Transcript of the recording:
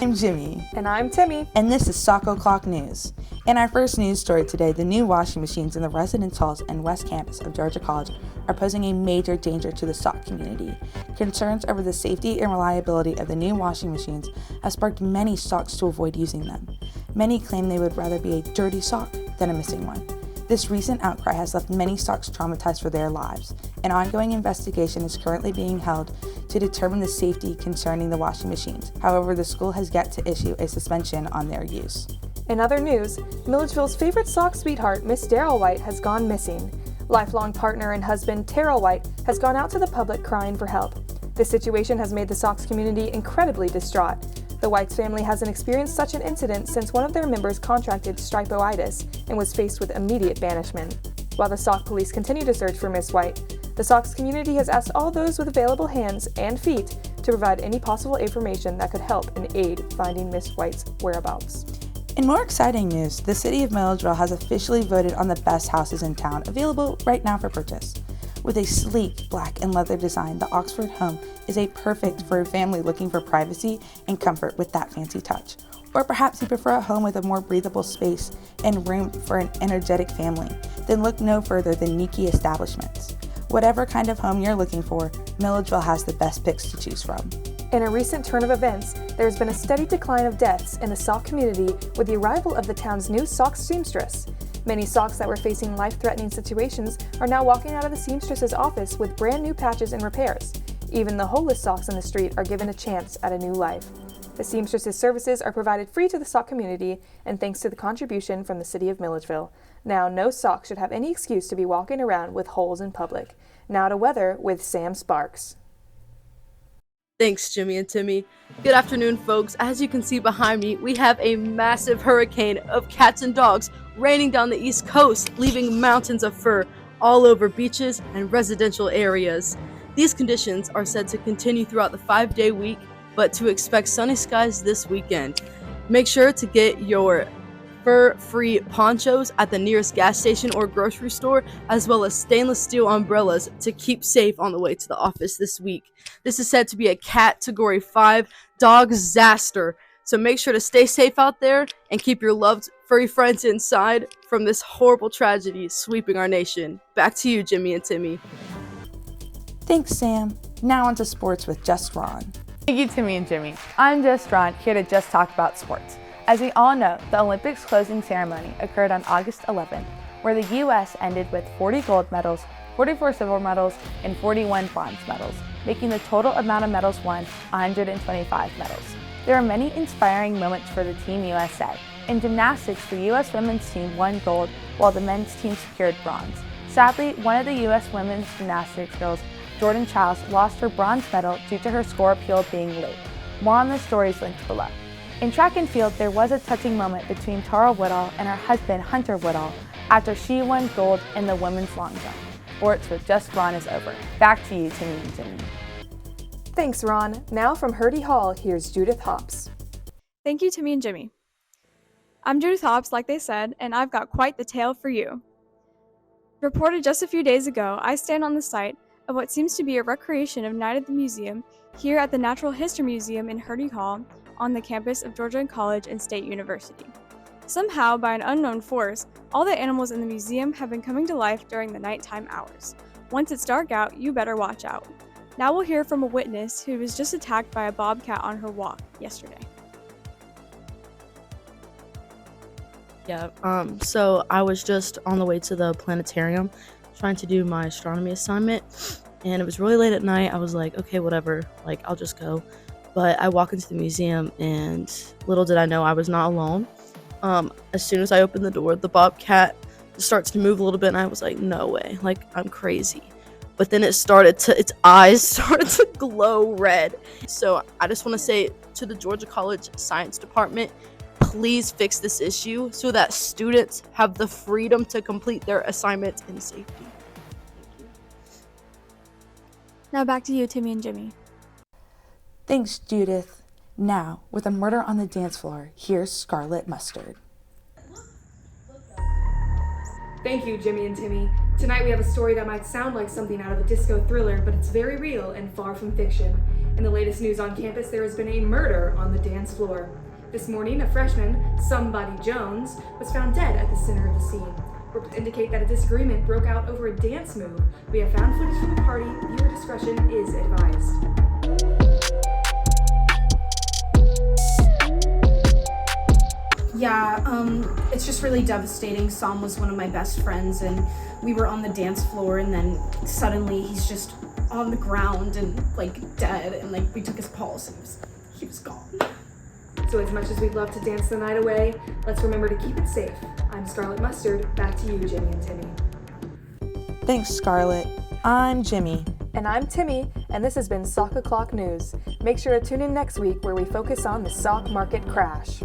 I'm Jimmy. And I'm Timmy. And this is Sock O'Clock News. In our first news story today, the new washing machines in the residence halls and West Campus of Georgia College are posing a major danger to the sock community. Concerns over the safety and reliability of the new washing machines have sparked many socks to avoid using them. Many claim they would rather be a dirty sock than a missing one. This recent outcry has left many socks traumatized for their lives. An ongoing investigation is currently being held to determine the safety concerning the washing machines. However, the school has yet to issue a suspension on their use. In other news, Milledgeville's favorite sock sweetheart, Miss Daryl White, has gone missing. Lifelong partner and husband Terrell White has gone out to the public crying for help. This situation has made the Sox community incredibly distraught. The Whites family hasn't experienced such an incident since one of their members contracted stripoitis and was faced with immediate banishment. While the Sox police continue to search for Miss White, the Sox community has asked all those with available hands and feet to provide any possible information that could help and aid finding Miss White's whereabouts. In more exciting news, the city of Milledgeville has officially voted on the best houses in town available right now for purchase. With a sleek black and leather design, the Oxford home is perfect for a family looking for privacy and comfort with that fancy touch. Or perhaps you prefer a home with a more breathable space and room for an energetic family. Then look no further than Niki Establishments. Whatever kind of home you're looking for, Milledgeville has the best picks to choose from. In a recent turn of events, there has been a steady decline of deaths in the sock community with the arrival of the town's new sock seamstress. Many socks that were facing life-threatening situations are now walking out of the seamstress's office with brand new patches and repairs. Even the holeless socks in the street are given a chance at a new life. The seamstress's services are provided free to the sock community and thanks to the contribution from the city of Milledgeville. Now no sock should have any excuse to be walking around with holes in public. Now to weather with Sam Sparks. Thanks, Jimmy and Timmy. Good afternoon, folks. As you can see behind me, we have a massive hurricane of cats and dogs raining down the East Coast, leaving mountains of fur all over beaches and residential areas. These conditions are said to continue throughout the 5-day week, but to expect sunny skies this weekend. Make sure to get your fur-free ponchos at the nearest gas station or grocery store, as well as stainless steel umbrellas to keep safe on the way to the office this week. This is said to be a Category 5 dog disaster, so make sure to stay safe out there and keep your loved furry friends inside from this horrible tragedy sweeping our nation. Back to you, Jimmy and Timmy. Thanks, Sam. Now on to sports with Just Ron. Thank you, Timmy and Jimmy. I'm Just Ron, here to just talk about sports. As we all know, the Olympics closing ceremony occurred on August 11th, where the U.S. ended with 40 gold medals, 44 silver medals, and 41 bronze medals, making the total amount of medals won 125 medals. There are many inspiring moments for the Team USA. In gymnastics, the U.S. women's team won gold, while the men's team secured bronze. Sadly, one of the U.S. women's gymnastics girls, Jordan Childs, lost her bronze medal due to her score appeal being late. More on the stories linked below. In track and field, there was a touching moment between Tara Woodall and her husband, Hunter Woodall, after she won gold in the women's long jump. Sports with Just Ron is over. Back to you, Timmy and Jimmy. Thanks, Ron. Now from Hurdy Hall, here's Judith Hops. Thank you, Timmy and Jimmy. I'm Judith Hobbs, like they said, and I've got quite the tale for you. Reported just a few days ago, I stand on the site of what seems to be a recreation of Night at the Museum here at the Natural History Museum in Hurdy Hall on the campus of Georgia College and State University. Somehow, by an unknown force, all the animals in the museum have been coming to life during the nighttime hours. Once it's dark out, you better watch out. Now we'll hear from a witness who was just attacked by a bobcat on her walk yesterday. Yeah, so I was just on the way to the planetarium trying to do my astronomy assignment, and it was really late at night. I was like, okay, whatever, like, I'll just go. But I walk into the museum, and little did I know I was not alone. As soon as I opened the door, the bobcat starts to move a little bit, and I was like, no way, like, I'm crazy. But then its eyes started to glow red. So I just want to say to the Georgia College Science Department, please fix this issue so that students have the freedom to complete their assignments in safety. Thank you. Now back to you, Timmy and Jimmy. Thanks, Judith. Now, with a murder on the dance floor, here's Scarlet Mustard. Thank you, Jimmy and Timmy. Tonight we have a story that might sound like something out of a disco thriller, but it's very real and far from fiction. In the latest news on campus, there has been a murder on the dance floor. This morning, a freshman, Somebody Jones, was found dead at the center of the scene. Reports indicate that a disagreement broke out over a dance move. We have found footage from the party. Viewer discretion is advised. Yeah, it's just really devastating. Sam was one of my best friends, and we were on the dance floor, and then suddenly he's just on the ground and dead, and we took his pulse, and he was gone. So as much as we'd love to dance the night away, let's remember to keep it safe. I'm Scarlett Mustard. Back to you, Jimmy and Timmy. Thanks, Scarlett. I'm Jimmy. And I'm Timmy, and this has been Sock O'Clock News. Make sure to tune in next week where we focus on the sock market crash.